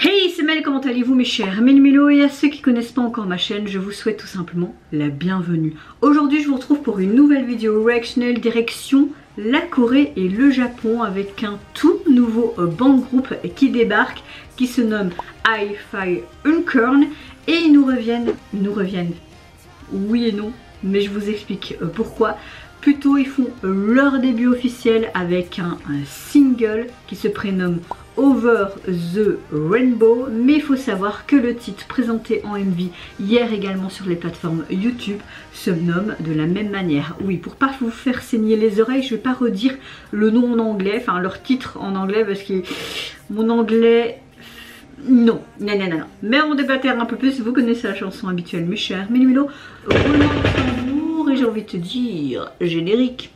Hey, c'est Mel, comment allez-vous mes chers Mélo, et à ceux qui connaissent pas encore ma chaîne, je vous souhaite tout simplement la bienvenue. Aujourd'hui je vous retrouve pour une nouvelle vidéo reactionnelle direction la Corée et le Japon avec un tout nouveau band groupe qui débarque, qui se nomme Hi-Fi Unicorn, et ils nous reviennent, oui et non, mais je vous explique pourquoi. Plutôt ils font leur début officiel avec un single qui se prénomme Over the Rainbow, mais il faut savoir que le titre présenté en MV hier également sur les plateformes YouTube se nomme de la même manière. Oui, pour pas vous faire saigner les oreilles, je vais pas redire le nom en anglais, enfin leur titre en anglais parce que mon anglais... Non. Mais on débattait un peu plus, vous connaissez la chanson habituelle mes chers Mélo, et j'ai envie de te dire générique.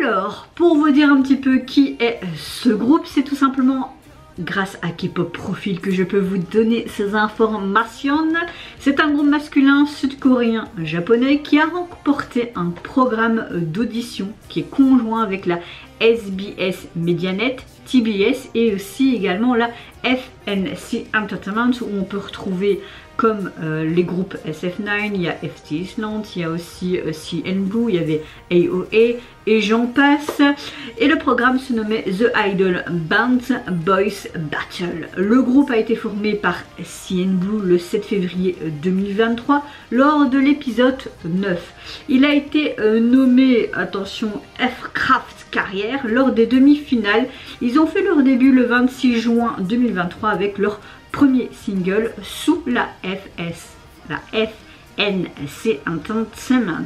Alors, pour vous dire un petit peu qui est ce groupe, c'est tout simplement grâce à K-pop Profil que je peux vous donner ces informations. C'est un groupe masculin sud-coréen japonais qui a remporté un programme d'audition qui est conjoint avec la SBS Medianet, TBS et aussi également la FNC Entertainment, où on peut retrouver comme les groupes SF9, il y a FT Island, il y a aussi CNBLUE, il y avait AOA et j'en passe. Et le programme se nommait The Idol Band Boys Battle. Le groupe a été formé par CNBLUE le 7 février 2023 lors de l'épisode 9. Il a été nommé, attention, F-Craft Carrière lors des demi-finales. Ils ont fait leur début le 26 juin 2023 avec leur premier single sous la FNC Entertainment.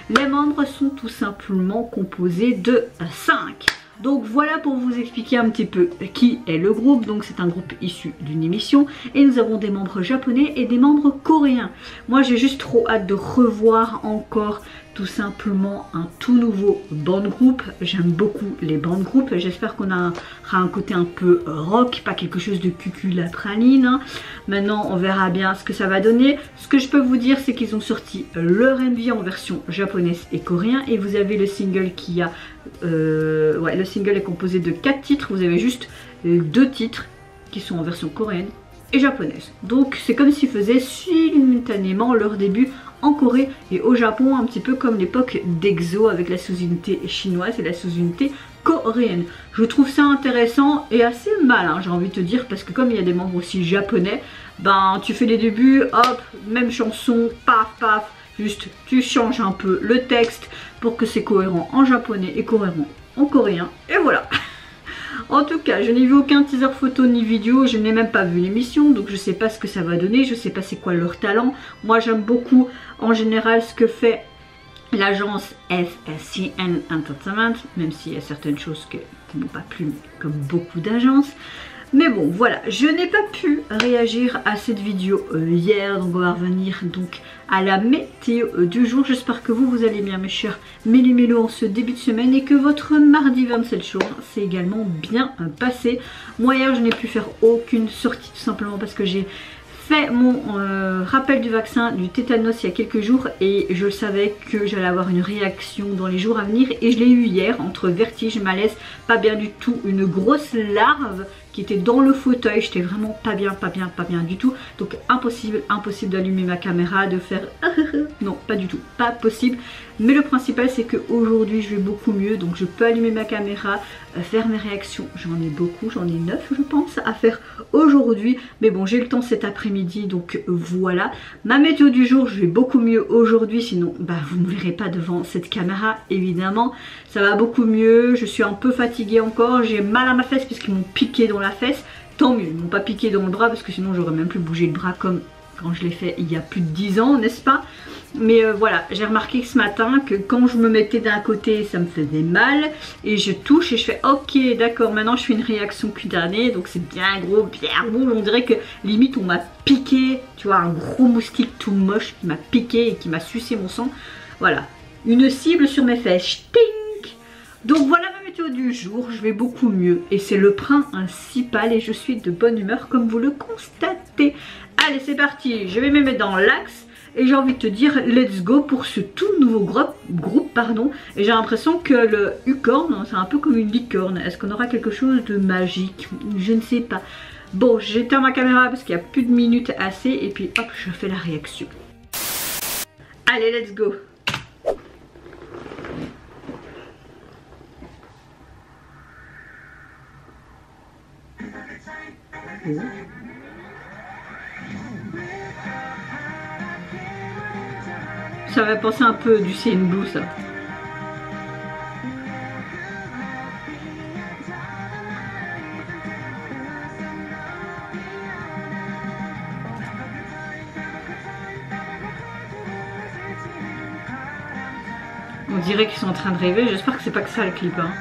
Les membres sont tout simplement composés de 5. Donc voilà pour vous expliquer un petit peu qui est le groupe. Donc c'est un groupe issu d'une émission et nous avons des membres japonais et des membres coréens. Moi j'ai juste trop hâte de revoir encore tout simplement un tout nouveau band groupe. J'aime beaucoup les band groupes. J'espère qu'on aura un côté un peu rock, pas quelque chose de cuculapraline, hein. Maintenant on verra bien ce que ça va donner. Ce que je peux vous dire c'est qu'ils ont sorti leur MV en version japonaise et coréen, et vous avez le single qui a le single est composé de 4 titres. Vous avez juste 2 titres qui sont en version coréenne et japonaise. Donc c'est comme s'ils faisaient simultanément leur début en Corée et au Japon, un petit peu comme l'époque d'EXO avec la sous-unité chinoise et la sous-unité coréenne. Je trouve ça intéressant et assez malin, j'ai envie de te dire, parce que comme il y a des membres aussi japonais, ben tu fais les débuts, hop, même chanson, paf paf, juste tu changes un peu le texte pour que c'est cohérent en japonais et cohérent en coréen, et voilà. En tout cas, je n'ai vu aucun teaser photo ni vidéo, je n'ai même pas vu l'émission, donc je sais pas ce que ça va donner, je sais pas c'est quoi leur talent. Moi j'aime beaucoup en général ce que fait l'agence FSCN Entertainment, même s'il y a certaines choses qui n'ont pas plu comme beaucoup d'agences. Mais bon voilà, je n'ai pas pu réagir à cette vidéo hier, donc on va revenir donc à la météo du jour. J'espère que vous allez bien mes chers Mélo en ce début de semaine et que votre mardi 27 juin s'est également bien passé. Moi hier je n'ai pu faire aucune sortie tout simplement parce que j'ai fait mon rappel du vaccin du tétanos il y a quelques jours et je savais que j'allais avoir une réaction dans les jours à venir, et je l'ai eu hier, entre vertige, malaise, pas bien du tout, une grosse larve qui était dans le fauteuil. J'étais vraiment pas bien du tout, donc impossible d'allumer ma caméra, de faire non, pas du tout, pas possible. Mais le principal c'est que aujourd'hui je vais beaucoup mieux, donc je peux allumer ma caméra, faire mes réactions. J'en ai beaucoup, j'en ai 9 je pense à faire aujourd'hui, mais bon j'ai le temps cet après-midi, donc voilà. Ma météo du jour, je vais beaucoup mieux aujourd'hui, sinon bah, vous ne me verrez pas devant cette caméra évidemment. Ça va beaucoup mieux, je suis un peu fatiguée encore, j'ai mal à ma fesse puisqu'ils m'ont piqué dans la fesse. Tant mieux, ils m'ont pas piqué dans le bras parce que sinon j'aurais même plus bougé le bras comme quand je l'ai fait il y a plus de 10 ans, n'est-ce pas? Mais voilà, j'ai remarqué que ce matin que quand je me mettais d'un côté ça me faisait mal, et je touche et je fais ok d'accord, maintenant je fais une réaction cutanée, donc c'est bien gros, bien rouge, on dirait que limite on m'a piqué, tu vois, un gros moustique tout moche qui m'a piqué et qui m'a sucé mon sang. Voilà, une cible sur mes fesses, tink. Donc voilà ma météo du jour, je vais beaucoup mieux et c'est le principal et je suis de bonne humeur comme vous le constatez. Allez c'est parti, je vais me mettre dans l'axe Et j'ai envie de te dire let's go pour ce tout nouveau groupe pardon. Et j'ai l'impression que le Ucorn, c'est un peu comme une licorne. Est-ce qu'on aura quelque chose de magique? Je ne sais pas. Bon, j'éteins ma caméra parce qu'il n'y a plus de minutes assez. Et puis hop, je fais la réaction. Allez, let's go. Oh. Ça va penser un peu du CN Blue, ça. On dirait qu'ils sont en train de rêver. J'espère que c'est pas que ça le clip. Hein.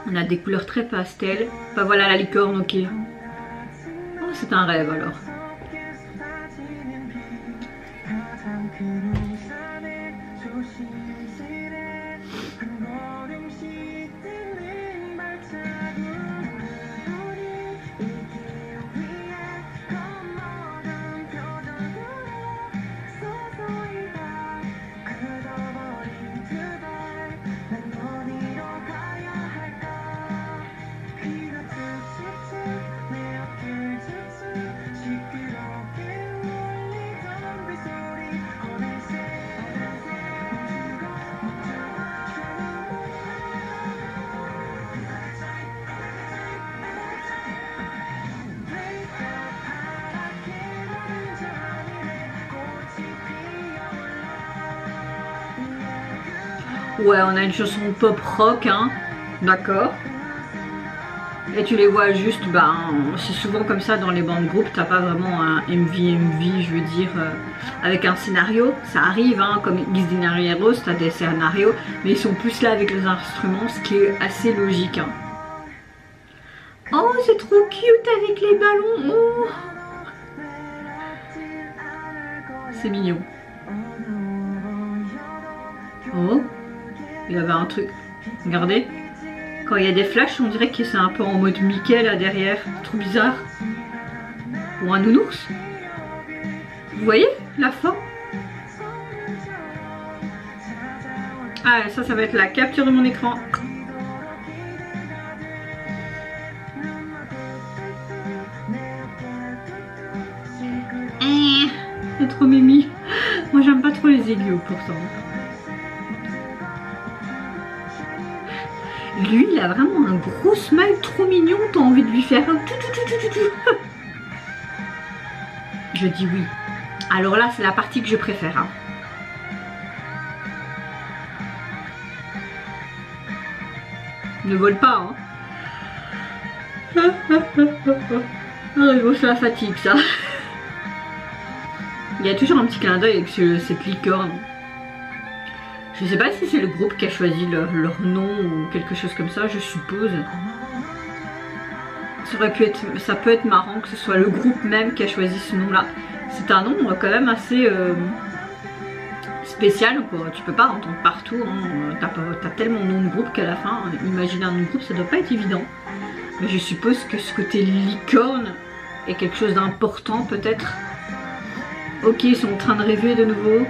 On a des couleurs très pastel. Bah voilà la licorne, ok. Oh, c'est un rêve alors. Ouais, on a une chanson pop rock, hein, d'accord. Et tu les vois juste, ben, c'est souvent comme ça dans les bandes groupes, t'as pas vraiment un MV, je veux dire, avec un scénario. Ça arrive, hein, comme X-Dinary Heroes, t'as des scénarios, mais ils sont plus là avec les instruments, ce qui est assez logique. Hein. Oh, c'est trop cute avec les ballons. Oh. C'est mignon. Oh. Il y avait un truc, regardez, quand il y a des flashs on dirait que c'est un peu en mode Mickey là derrière, trop bizarre. Ou un nounours. Vous voyez la forme? Ah ça va être la capture de mon écran. C'est trop mimi. Moi j'aime pas trop les aigus pourtant. Lui, il a vraiment un gros smile trop mignon, t'as envie de lui faire un tout. Je dis oui. Alors là, c'est la partie que je préfère. Hein. Ne vole pas, hein. Oh, c'est la fatigue, ça. Il y a toujours un petit clin d'œil avec cette licorne. Je sais pas si c'est le groupe qui a choisi leur nom ou quelque chose comme ça, je suppose. Ça peut être marrant que ce soit le groupe même qui a choisi ce nom-là. C'est un nom quand même assez spécial, quoi. Tu peux pas l'entendre partout. Hein. T'as tellement de nom de groupe qu'à la fin, imaginer un nom de groupe, ça doit pas être évident. Mais je suppose que ce côté licorne est quelque chose d'important, peut-être. Ok, ils sont en train de rêver de nouveau.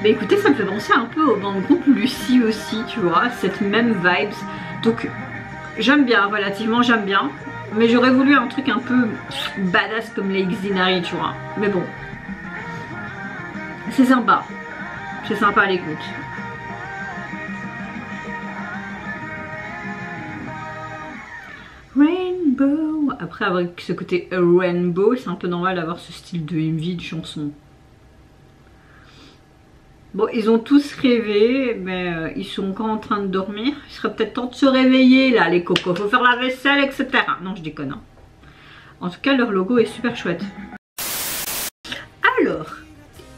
Bah écoutez, ça me fait penser un peu au band groupe Lucie aussi, tu vois, cette même vibes. Donc j'aime bien, relativement j'aime bien. Mais j'aurais voulu un truc un peu badass comme les X-Dinary, tu vois. Mais bon, c'est sympa. C'est sympa à l'écoute. Rainbow. Après avec ce côté rainbow, c'est un peu normal d'avoir ce style de MV, de chanson. Bon, ils ont tous rêvé, mais ils sont encore en train de dormir. Il serait peut-être temps de se réveiller là, les cocos. Faut faire la vaisselle, etc. Non, je déconne. Hein. En tout cas, leur logo est super chouette. Alors,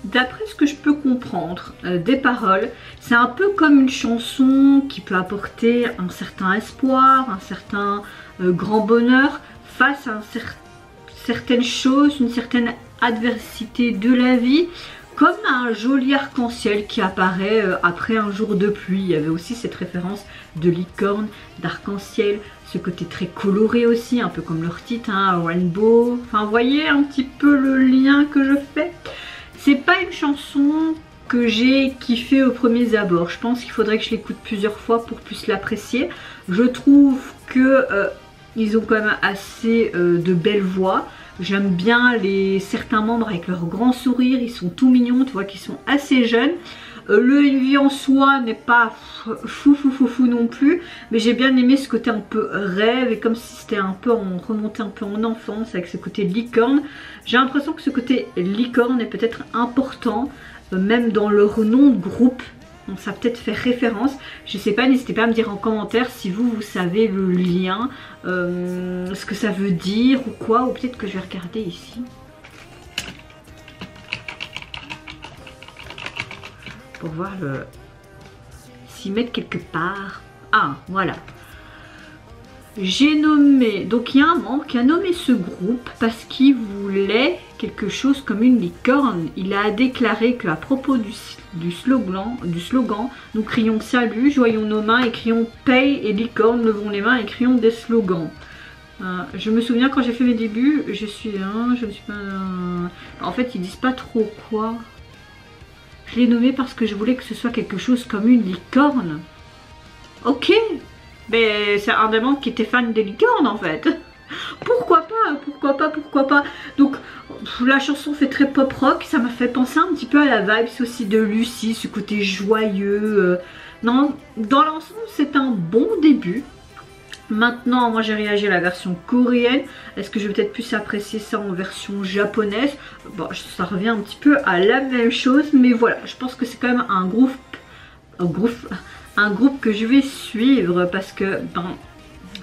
d'après ce que je peux comprendre des paroles, c'est un peu comme une chanson qui peut apporter un certain espoir, un certain grand bonheur face à certaines choses, une certaine adversité de la vie. comme un joli arc-en-ciel qui apparaît après un jour de pluie. Il y avait aussi cette référence de licorne, d'arc-en-ciel, ce côté très coloré aussi, un peu comme leur titre, hein, Rainbow. Enfin, vous voyez un petit peu le lien que je fais. C'est pas une chanson que j'ai kiffé au premier abord. Je pense qu'il faudrait que je l'écoute plusieurs fois pour plus l'apprécier. Je trouve que ils ont quand même assez de belles voix. J'aime bien certains membres avec leur grand sourire, ils sont tout mignons, tu vois qu'ils sont assez jeunes. Le MV en soi n'est pas fou non plus, mais j'ai bien aimé ce côté un peu rêve et comme si c'était un peu remonté un peu en enfance avec ce côté licorne. J'ai l'impression que ce côté licorne est peut-être important, même dans leur nom de groupe. Donc ça peut-être fait référence, je sais pas, n'hésitez pas à me dire en commentaire si vous savez le lien, ce que ça veut dire ou quoi, ou peut-être que je vais regarder ici. Pour voir s'y mettre quelque part. Ah, voilà. J'ai nommé, donc il y a un membre qui a nommé ce groupe parce qu'il voulait quelque chose comme une licorne. Il a déclaré qu'à propos du slogan, nous crions salut, joignons nos mains et crions paix et licorne, levons les mains et crions des slogans. Je me souviens quand j'ai fait mes débuts, je me suis pas... En fait ils disent pas trop quoi. Je l'ai nommé parce que je voulais que ce soit quelque chose comme une licorne. Ok. Mais c'est un des membres qui était fan des licornes en fait. Pourquoi pas. Donc la chanson fait très pop rock, ça m'a fait penser un petit peu à la vibe aussi de Lucie, ce côté joyeux. Non, dans l'ensemble c'est un bon début. Maintenant moi j'ai réagi à la version coréenne. Est-ce que je vais peut-être plus apprécier ça en version japonaise? Bon, ça revient un petit peu à la même chose, mais voilà, je pense que c'est quand même un groupe que je vais suivre parce que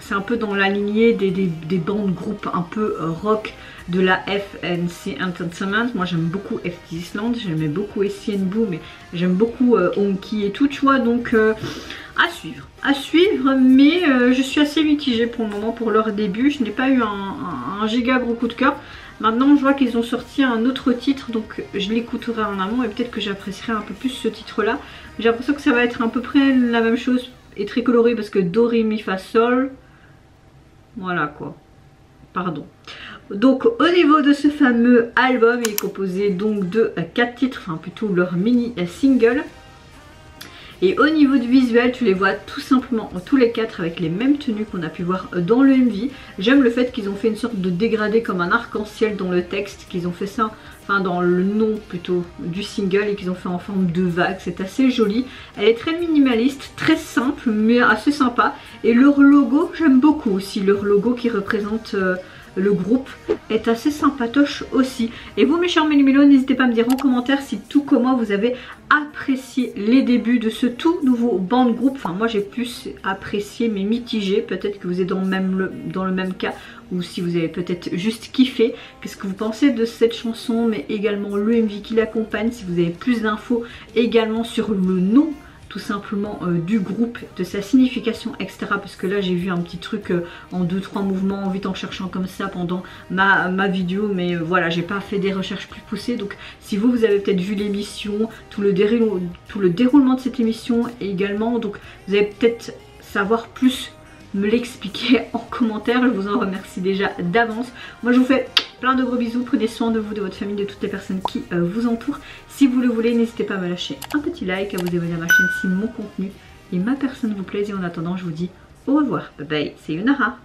c'est un peu dans la lignée des bandes groupes un peu rock de la FNC Entertainment. Moi j'aime beaucoup FT Island, j'aimais beaucoup SCNBoo, mais j'aime beaucoup Honky et tout, tu vois, donc à suivre, mais je suis assez mitigée pour le moment pour leur début. Je n'ai pas eu un giga gros coup de cœur. Maintenant je vois qu'ils ont sorti un autre titre, donc je l'écouterai en amont et peut-être que j'apprécierai un peu plus ce titre là. J'ai l'impression que ça va être à peu près la même chose et très coloré parce que Do, Ré, Mi, Fa, Sol. Voilà quoi. Pardon. Donc au niveau de ce fameux album, il est composé donc de 4 titres, enfin plutôt leur mini single. Et au niveau du visuel, tu les vois tout simplement tous les 4 avec les mêmes tenues qu'on a pu voir dans le MV. J'aime le fait qu'ils ont fait une sorte de dégradé comme un arc-en-ciel dans le texte, qu'ils ont fait ça, enfin dans le nom plutôt du single et qu'ils ont fait en forme de vague. C'est assez joli. Elle est très minimaliste, très simple mais assez sympa. Et leur logo, j'aime beaucoup aussi. Leur logo qui représente... le groupe est assez sympatoche aussi. Et vous mes chers mélumélos, n'hésitez pas à me dire en commentaire si tout comme moi vous avez apprécié les débuts de ce tout nouveau band groupe. Enfin moi j'ai plus apprécié mais mitigé. Peut-être que vous êtes dans le même cas ou si vous avez peut-être juste kiffé. Qu'est-ce que vous pensez de cette chanson, mais également le MV qui l'accompagne. Si vous avez plus d'infos également sur le nom tout simplement du groupe, de sa signification, etc. Parce que là j'ai vu un petit truc en 2-3 mouvements, vite en cherchant comme ça pendant ma vidéo, mais voilà, j'ai pas fait des recherches plus poussées. Donc si vous avez peut-être vu l'émission, tout le déroulement de cette émission également, donc vous allez peut-être savoir plus, me l'expliquer en commentaire. Je vous en remercie déjà d'avance. Moi je vous fais plein de gros bisous, prenez soin de vous, de votre famille, de toutes les personnes qui vous entourent. Si vous le voulez, n'hésitez pas à me lâcher un petit like, à vous abonner à ma chaîne si mon contenu et ma personne vous plaisent. Et en attendant, je vous dis au revoir, bye bye, c'est Yunara.